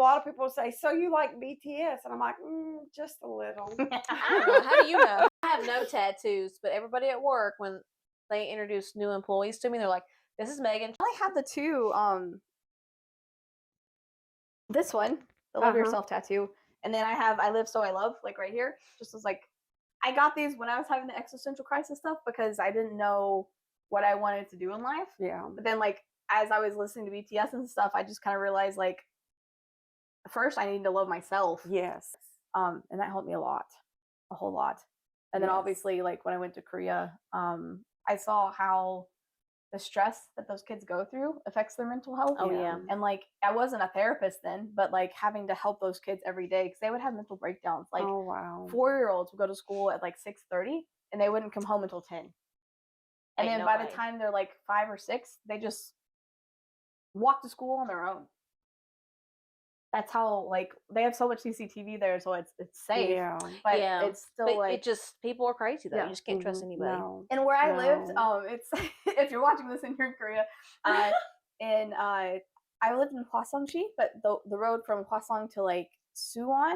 lot of people say, so you like BTS? And I'm like, just a little. I don't know. How do you know? I have no tattoos, but everybody at work, when they introduce new employees to me, they're like, this is Megan. I only have the two, this one, the Love Yourself tattoo, and then I Live So I Love, like right here. Just was like, I got these when I was having the existential crisis stuff because I didn't know what I wanted to do in life. Yeah. But then, like, as I was listening to BTS and stuff, I just kind of realized, like, first I need to love myself. Yes. And that helped me a whole lot. And then obviously, like, when I went to Korea, I saw how the stress that those kids go through affects their mental health. Oh, yeah. And, like, I wasn't a therapist then, but, like, having to help those kids every day because they would have mental breakdowns. Like, oh, wow. 4-year-olds would go to school at, like, 6:30, and they wouldn't come home until 10. And then by the time they're, like, 5 or 6, they just walk to school on their own. That's how, like, they have so much CCTV there, so it's safe. Yeah. But it's still, but like, it just, people are crazy though. You just can't trust anybody. No. and where I lived, it's if you're watching this and you're in Korea, and I lived in Hwaseong-si, but the road from Hwaseong to, like, Suwon,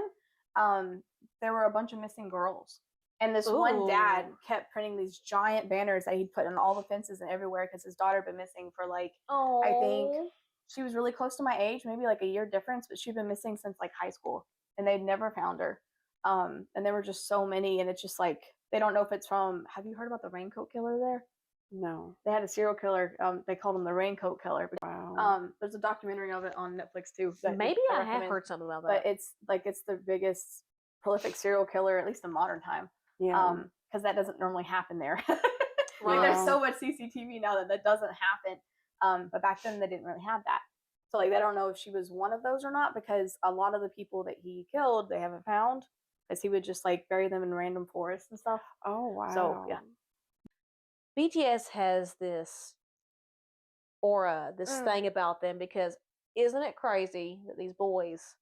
there were a bunch of missing girls. And this one dad kept printing these giant banners that he'd put on all the fences and everywhere because his daughter had been missing for, like, I think she was really close to my age, maybe like a year difference, but she'd been missing since, like, high school, and they'd never found her. And there were just so many, and it's just like they don't know if it's from. Have you heard about the raincoat killer there? No. They had a serial killer. They called him the raincoat killer. Wow. There's a documentary of it on Netflix too. Maybe I have heard something about that. But it's the biggest prolific serial killer, at least in modern time. Yeah. Because that doesn't normally happen there. Like, there's so much CCTV now that doesn't happen. But back then they didn't really have that. So, like, they don't know if she was one of those or not because a lot of the people that he killed they haven't found because he would just, like, bury them in random forests and stuff. Oh, wow. So yeah. BTS has this aura, this thing about them, because isn't it crazy that these boys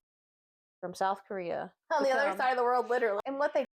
from South Korea On the other side of the world, literally, and what they